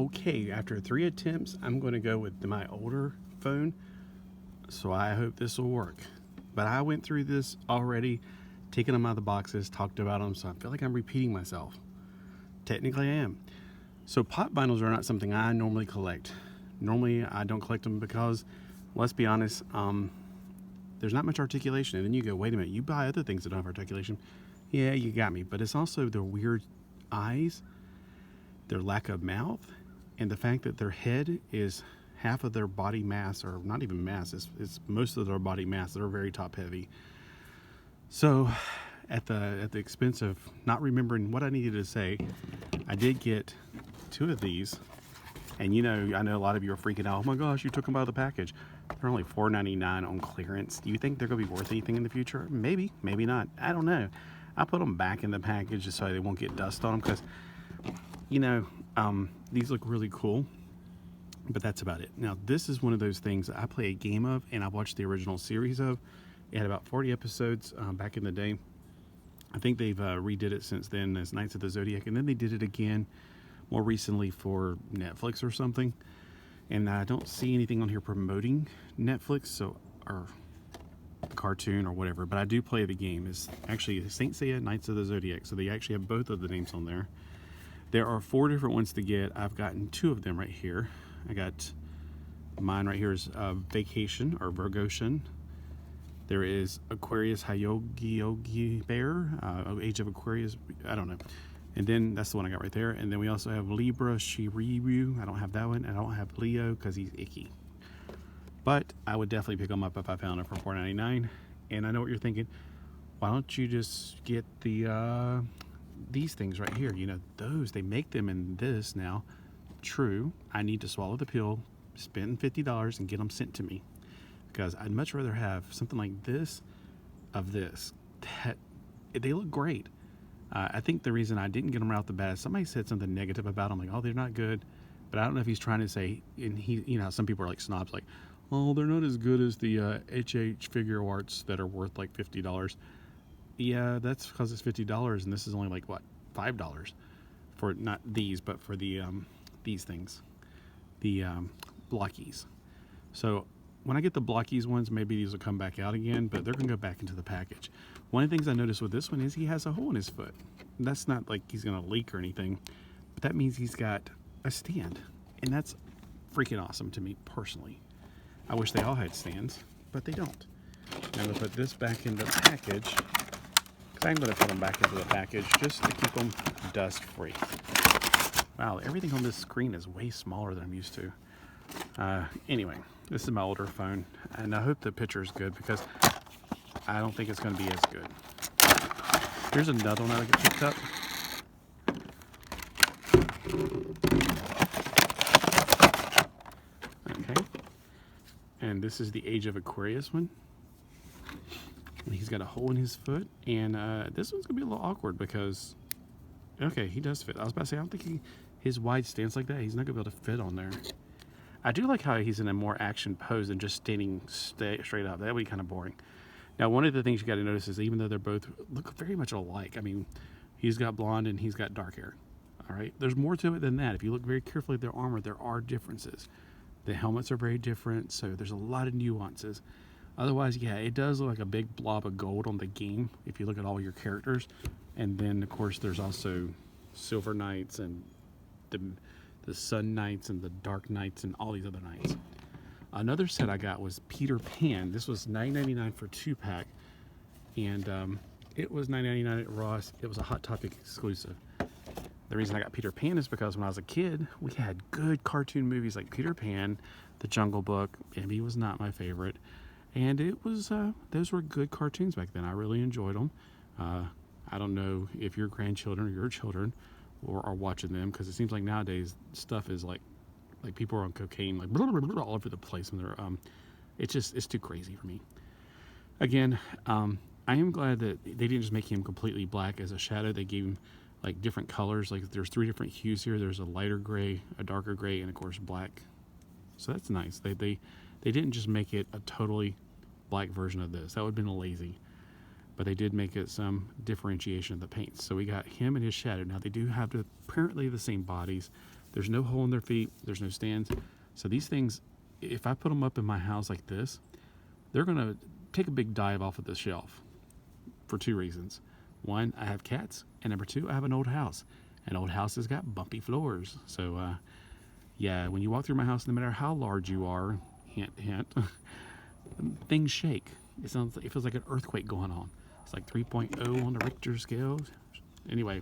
okay, after 3 attempts, I'm going to go with my older phone. So I hope this will work. But I went through this already, taken them out of the boxes, talked about them, so I feel like I'm repeating myself. Technically I am. So pop vinyls are not something I normally collect. Normally I don't collect them because, let's be honest, there's not much articulation. And then you go, wait a minute, you buy other things that don't have articulation. Yeah, you got me. But it's also their weird eyes, their lack of mouth, and the fact that their head is half of their body mass, or not even mass, it's most of their body mass. They're very top heavy. So at the expense of not remembering what I needed to say, I did get 2 of these. And I know a lot of you are freaking out. Oh my gosh, you took them out of the package. They're only $4.99 on clearance. Do you think they're going to be worth anything in the future? Maybe, maybe not. I don't know. I put them back in the package just so they won't get dust on them because, these look really cool. But that's about it. Now, this is one of those things that I play a game of, and I watched the original series of. It had about 40 episodes back in the day. I think they've redid it since then as Knights of the Zodiac, and then they did it again more recently for Netflix or something. And I don't see anything on here promoting Netflix or the cartoon or whatever, but I do play the game. It's actually Saint Seiya Knights of the Zodiac, so they actually have both of the names on there. There are 4 different ones to get. I've gotten 2 of them right here. I got mine right here is Vacation or Virgoshin. There is Aquarius Hyogi Bear, Age of Aquarius, I don't know. And then that's the one I got right there. And then we also have Libra Shiryu. I don't have that one. I don't have Leo because he's icky. But I would definitely pick them up if I found it for $4.99. And I know what you're thinking. Why don't you just get these things right here? Those, they make them in this now. True, I need to swallow the pill, spend $50 and get them sent to me. Because I'd much rather have something like this of this. They look great. I think the reason I didn't get them right off the bat, somebody said something negative about them, like, oh, they're not good. But I don't know if he's trying to say, and he, some people are like snobs, like, oh, they're not as good as the HH figure arts that are worth like $50. Yeah, that's because it's $50, and this is only like, what, $5 for not these, but for the these things, the blockies. So when I get the blockies ones, maybe these will come back out again, but they're gonna go back into the package. One of the things I noticed with this one is he has a hole in his foot. That's not like he's gonna leak or anything, but that means he's got a stand, and that's freaking awesome to me personally. I wish they all had stands, but they don't. Now I'm gonna put this back in the package, because I'm gonna put them back into the package just to keep them dust free. Wow, everything on this screen is way smaller than I'm used to. Anyway, this is my older phone, and I hope the picture is good because I don't think it's going to be as good. Here's another one that I picked up. Okay, and this is the Age of Aquarius one. And he's got a hole in his foot, and this one's going to be a little awkward because, okay, he does fit. I was about to say, I don't think his wide stance like that, he's not going to be able to fit on there. I do like how he's in a more action pose than just standing straight up. That would be kind of boring. Now, one of the things you got to notice is even though they're both look very much alike, I mean, he's got blonde and he's got dark hair. All right, there's more to it than that. If you look very carefully at their armor, there are differences. The helmets are very different, so there's a lot of nuances. Otherwise, yeah, it does look like a big blob of gold on the game if you look at all your characters. And then, of course, there's also Silver Knights and the Sun Knights and the Dark Knights and all these other knights. Another set I got was Peter Pan. This was $9.99 for 2-pack, and it was $9.99 at Ross. It was a Hot Topic exclusive. The reason I got Peter Pan is because when I was a kid, we had good cartoon movies like Peter Pan, The Jungle Book. Bambi was not my favorite, and it was those were good cartoons back then. I really enjoyed them. I don't know if your grandchildren or your children are watching them, because it seems like nowadays stuff is like people are on cocaine, like blah, blah, blah, all over the place, and they're it's too crazy for me. Again, I am glad that they didn't just make him completely black as a shadow. They gave him like different colors. Like there's 3 different hues here. There's a lighter gray, a darker gray, and of course black. So that's nice. They didn't just make it a totally black version of this. That would have been lazy. But they did make it some differentiation of the paints. So we got him and his shadow. Now they do have apparently the same bodies. There's no hole in their feet. There's no stands. So these things, if I put them up in my house like this, they're going to take a big dive off of the shelf for two reasons. One, I have cats, and number two, I have an old house. An old house has got bumpy floors. So, yeah, when you walk through my house, no matter how large you are, hint, hint, things shake. It feels like an earthquake going on. It's like 3.0 on the Richter scale. Anyway,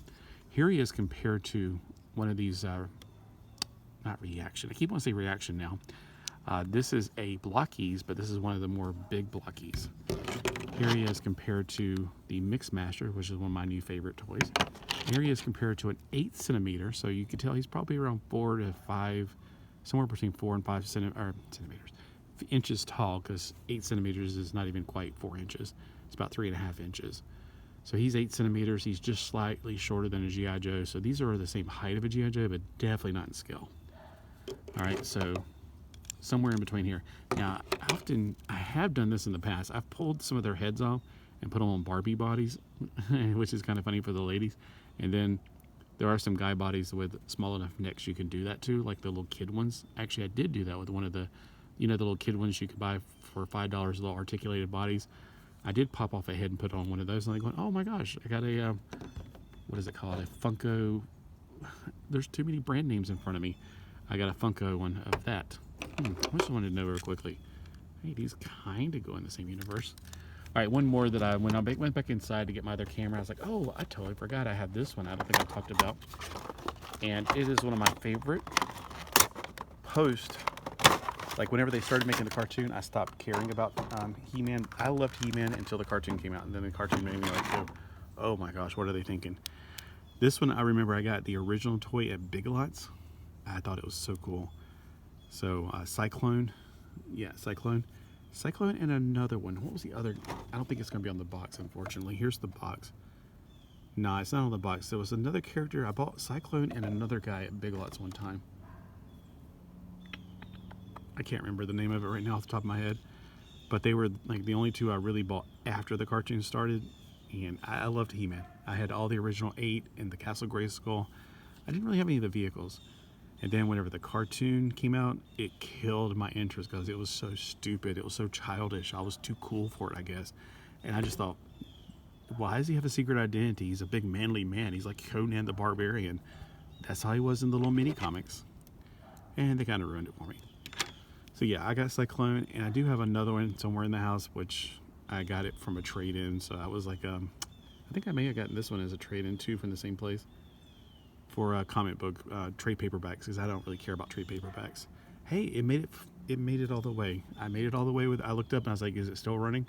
here he is compared to one of these, not reaction. I keep wanting to say reaction now. This is a blockies, but this is one of the more big blockies. Here he is compared to the Mixmaster, which is one of my new favorite toys. Here he is compared to an 8 centimeter, so you can tell he's probably around 4 to 5, somewhere between 4 and 5 centimeters, inches tall, because 8 centimeters is not even quite 4 inches. It's about 3.5 inches. So he's 8 centimeters. He's just slightly shorter than a G.I. Joe. So these are the same height of a G.I. Joe, but definitely not in scale. All right, so somewhere in between here. Now, I have done this in the past. I've pulled some of their heads off and put them on Barbie bodies, which is kind of funny for the ladies. And then there are some guy bodies with small enough necks you can do that to, like the little kid ones. Actually, I did do that with one of the, the little kid ones you could buy for $5, little articulated bodies. I did pop off a head and put on one of those, and I went, oh my gosh, I got a, what is it called? A Funko. There's too many brand names in front of me. I got a Funko one of that. I just wanted to know real quickly. Hey, these kind of go in the same universe. All right, one more that when I went back inside to get my other camera, I was like, oh, I totally forgot I had this one. I don't think I talked about. And it is one of my favorite post. Like whenever they started making the cartoon, I stopped caring about He-Man. I loved He-Man until the cartoon came out, and then the cartoon made me like go, oh my gosh, what are they thinking? This one, I remember I got the original toy at Big Lots. I thought it was so cool. So Cyclone, yeah, Cyclone and another one. What was the other? I don't think it's gonna be on the box, unfortunately. Here's the box. No, it's not on the box. There was another character. I bought Cyclone and another guy at Big Lots one time. I can't remember the name of it right now off the top of my head, but they were like the only two I really bought after the cartoon started, and I loved He-Man. I had all the original 8 and the Castle Grayskull. I didn't really have any of the vehicles. And then whenever the cartoon came out, it killed my interest because it was so stupid. It was so childish. I was too cool for it, I guess. And I just thought, why does he have a secret identity? He's a big manly man. He's like Conan the Barbarian. That's how he was in the little mini comics. And they kind of ruined it for me. So yeah, I got Cyclone, and I do have another one somewhere in the house, which I got it from a trade-in. So I was like, I think I may have gotten this one as a trade-in too from the same place. For comic book trade paperbacks, because I don't really care about trade paperbacks. Hey, it made it all the way. I made it all the way I looked up and I was like, is it still running?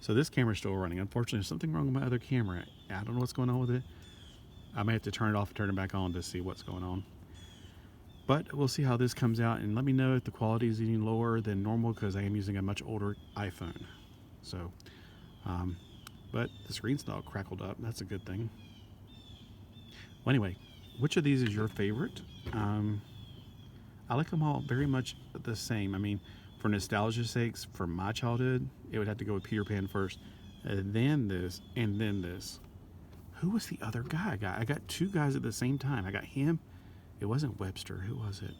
So this camera's still running. Unfortunately, there's something wrong with my other camera. I don't know what's going on with it. I may have to turn it off and turn it back on to see what's going on. But we'll see how this comes out, and let me know if the quality is any lower than normal, because I am using a much older iPhone. So, but the screen's not crackled up. That's a good thing. Well, anyway, which of these is your favorite? I like them all very much the same. I mean, for nostalgia's sakes, for my childhood, it would have to go with Peter Pan first, and then this, and then this. Who was the other guy I got? I got two guys at the same time. I got him. It wasn't Webster. Who was it?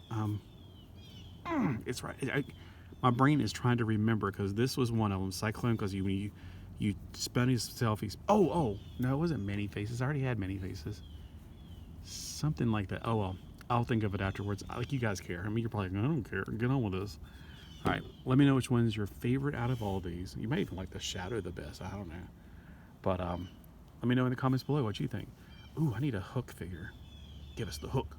It's right. My brain is trying to remember, because this was one of them. Cyclone, because you spun his selfies. Oh, no, it wasn't Many Faces. I already had Many Faces. Something like that. Oh well, I'll think of it afterwards. Like, you guys care. I mean, you're probably like, I don't care. Get on with this. All right, let me know which one's your favorite out of all these. You might even like the Shadow the best. I don't know. But let me know in the comments below what you think. Ooh, I need a Hook figure. Give us the Hook.